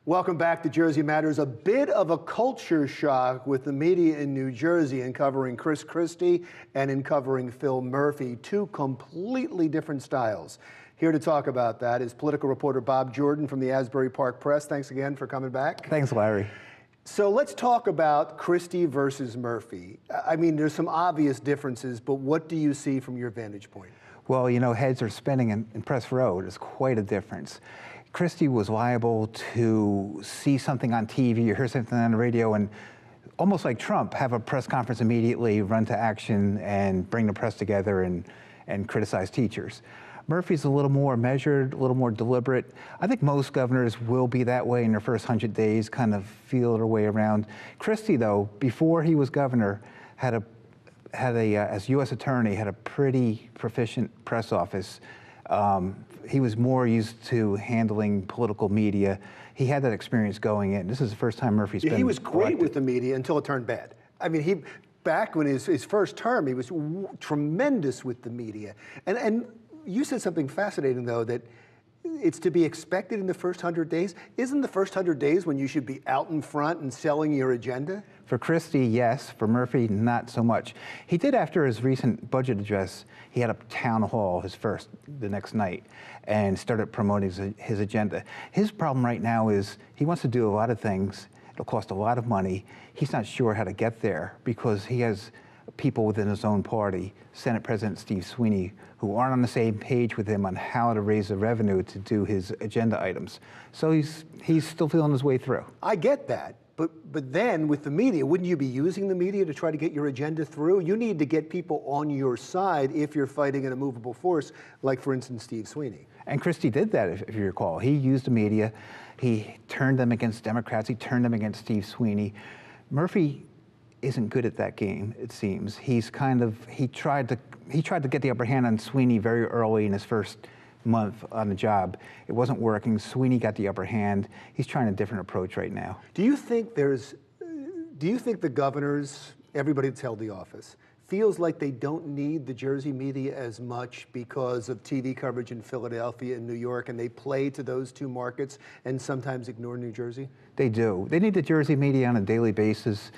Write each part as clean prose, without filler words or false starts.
Welcome back to Jersey Matters. A bit of a culture shock with the media in New Jersey in covering Chris Christie and in covering Phil Murphy, two completely different styles. Here to talk about that is political reporter Bob Jordan from the Asbury Park Press. Thanks again for coming back. Thanks, Larry. So let's talk about Christie versus Murphy. I mean, there's some obvious differences, but what do you see from your vantage point? Well, you know, heads are spinning in Press Road. It's quite a difference. Christie was liable to see something on TV or hear something on the radio and, almost like Trump, have a press conference immediately, run to action, and bring the press together and criticize teachers. Murphy's a little more measured, a little more deliberate. I think most governors will be that way in their first 100 days, kind of feel their way around. Christie, though, before he was governor, as U.S. attorney, had a pretty proficient press office. He was more used to handling political media. He had that experience going in. This is the first time Murphy's been. He was great with the media until it turned bad. I mean, back when his first term, he was tremendous with the media. And you said something fascinating, though, that it's to be expected in the first 100 days. Isn't the first 100 days when you should be out in front and selling your agenda? For Christie, yes. For Murphy, not so much. He did, after his recent budget address, he had a town hall, his first, the next night, and started promoting his agenda. His problem right now is he wants to do a lot of things. It'll cost a lot of money. He's not sure how to get there because he has people within his own party, Senate President Steve Sweeney, who aren't on the same page with him on how to raise the revenue to do his agenda items. So he's still feeling his way through. I get that, but then with the media, wouldn't you be using the media to try to get your agenda through? You need to get people on your side if you're fighting an immovable force, like, for instance, Steve Sweeney. And Christie did that, if you recall. He used the media. He turned them against Democrats. He turned them against Steve Sweeney. Murphy isn't good at that game, it seems. He tried to get the upper hand on Sweeney very early in his first month on the job. It wasn't working. Sweeney got the upper hand. He's trying a different approach right now. Do you think the governors, everybody that's held the office, feels like they don't need the Jersey media as much because of TV coverage in Philadelphia and New York, and they play to those two markets and sometimes ignore New Jersey? They do. They need the Jersey media on a daily basis,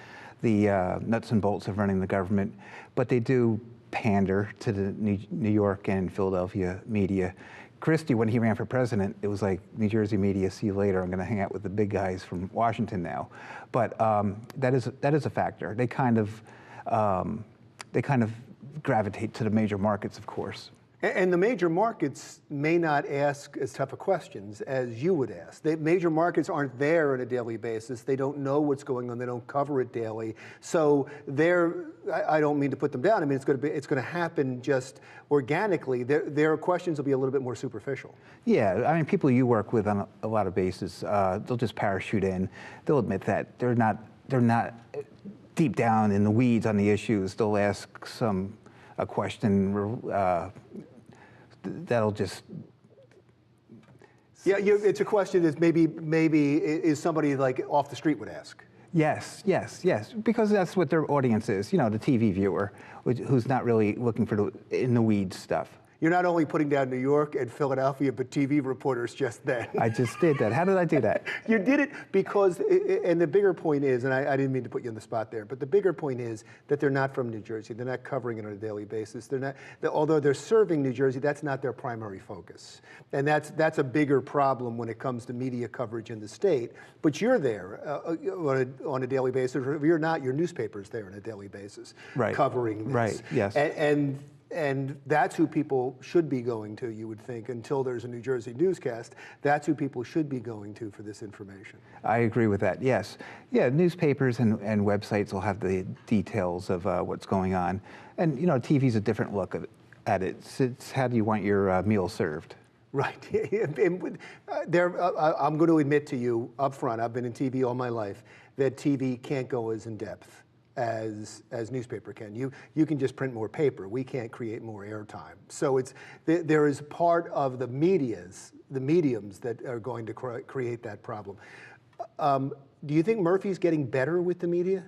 the nuts and bolts of running the government, but they do pander to the New York and Philadelphia media. Christie, when he ran for president, it was like, New Jersey media, see you later. I'm going to hang out with the big guys from Washington now. But that is a factor. They kind of gravitate to the major markets, of course. And the major markets may not ask as tough of questions as you would ask. The major markets aren't there on a daily basis. They don't know what's going on. They don't cover it daily. So I don't mean to put them down. I mean, it's going to happen just organically. Their questions will be a little bit more superficial. Yeah, I mean, people you work with on a lot of bases, they'll just parachute in. They'll admit that they're not deep down in the weeds on the issues. They'll ask a question that'll just... Yeah, it's a question that maybe is somebody like off the street would ask. Yes, because that's what their audience is, you know, the TV viewer, who's not really looking for the in the weeds stuff. You're not only putting down New York and Philadelphia, but TV reporters just then. I just did that. How did I do that? You did it because, and the bigger point is, and I didn't mean to put you on the spot there, but the bigger point is that they're not from New Jersey. They're not covering it on a daily basis. Although they're serving New Jersey, that's not their primary focus. And that's a bigger problem when it comes to media coverage in the state. But you're there on a daily basis. If you're not, your newspaper's there on a daily basis, right, covering this. Right, yes. And that's who people should be going to, you would think, until there's a New Jersey newscast. That's who people should be going to for this information. I agree with that, yes. Yeah, newspapers and websites will have the details of what's going on. And, you know, TV's a different look at it. It's how do you want your meal served? Right. I'm going to admit to you up front, I've been in TV all my life, that TV can't go as in-depth as newspaper can. You can just print more paper. We can't create more airtime. So there is part of the mediums that are going to create that problem. Do you think Murphy's getting better with the media?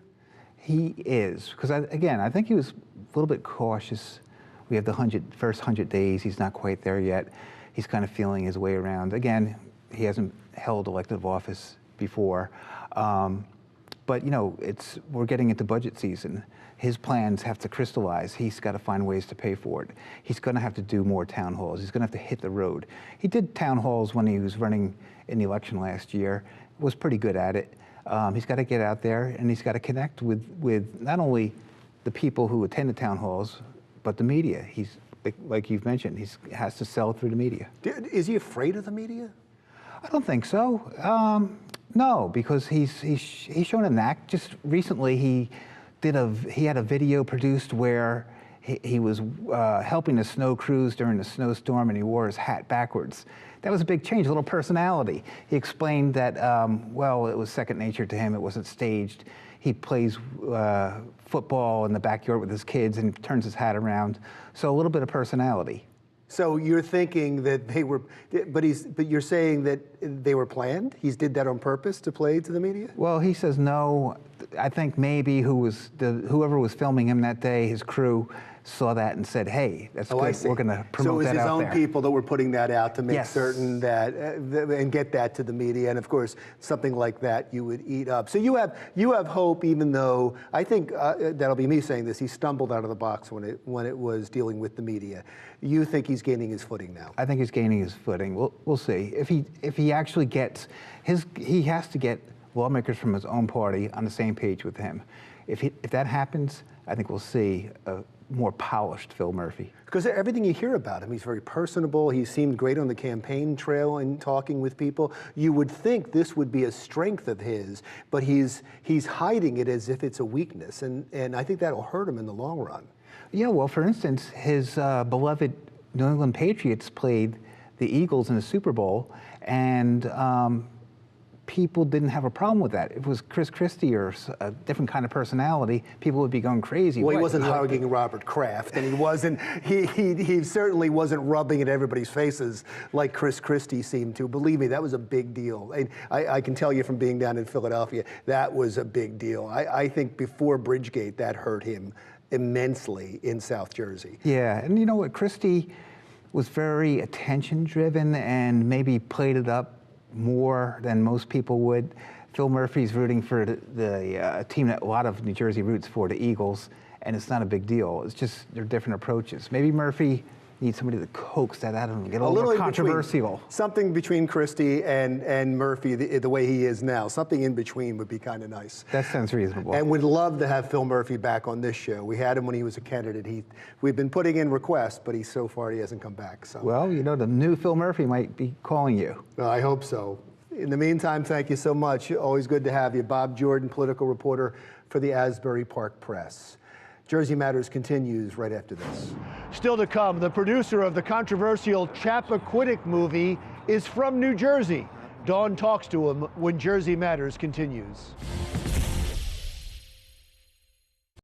He is, because again, I think he was a little bit cautious. We have the first 100 days. He's not quite there yet. He's kind of feeling his way around. Again, he hasn't held elective office before. But, you know, we're getting into budget season. His plans have to crystallize. He's got to find ways to pay for it. He's going to have to do more town halls. He's going to have to hit the road. He did town halls when he was running in the election last year, was pretty good at it. He's got to get out there, and he's got to connect with not only the people who attend the town halls, but the media. He's, like you've mentioned, he has to sell through the media. Is he afraid of the media? I don't think so. No, because he's shown a knack. Just recently, he had a video produced where he was helping a snow crews during a snowstorm, and he wore his hat backwards. That was a big change, a little personality. He explained that, well, it was second nature to him. It wasn't staged. He plays football in the backyard with his kids and turns his hat around. So a little bit of personality. So you're thinking that they were, but you're saying that they were planned? He did that on purpose to play to the media? Well, he says no. I think maybe whoever was filming him that day, his crew, saw that and said, "Hey, that's good. We're going to promote that out there." So it was his own people that were putting that out to make Yes. certain that and get that to the media. And of course, something like that you would eat up. So you have hope, even though I think that'll be me saying this. He stumbled out of the box when it was dealing with the media. You think he's gaining his footing now? I think he's gaining his footing. We'll see if he actually gets he has to get lawmakers from his own party on the same page with him. If that happens, I think we'll see a more polished Phil Murphy. Because everything you hear about him, he's very personable. He seemed great on the campaign trail and talking with people. You would think this would be a strength of his, but he's hiding it as if it's a weakness, and I think that'll hurt him in the long run. Yeah, well, for instance, his beloved New England Patriots played the Eagles in the Super Bowl, and people didn't have a problem with that. If it was Chris Christie or a different kind of personality, people would be going crazy. Well, he wasn't hugging Robert Kraft, and he wasn't. He certainly wasn't rubbing in everybody's faces like Chris Christie seemed to. Believe me, that was a big deal. And I can tell you from being down in Philadelphia, that was a big deal. I think before Bridgegate, that hurt him immensely in South Jersey. Yeah, and you know what? Christie was very attention-driven and maybe played it up more than most people would. Phil Murphy's rooting for the team that a lot of New Jersey roots for, the Eagles, and it's not a big deal. It's just they're different approaches. Maybe Murphy needs somebody to coax that out of him, get a little more controversial. Something between Christie and Murphy, the way he is now. Something in between would be kind of nice. That sounds reasonable. And we'd love to have Phil Murphy back on this show. We had him when he was a candidate. We've been putting in requests, but so far he hasn't come back. So. Well, you know, the new Phil Murphy might be calling you. I hope so. In the meantime, thank you so much. Always good to have you. Bob Jordan, political reporter for the Asbury Park Press. Jersey Matters continues right after this. Still to come, the producer of the controversial Chappaquiddick movie is from New Jersey. Dawn talks to him when Jersey Matters continues.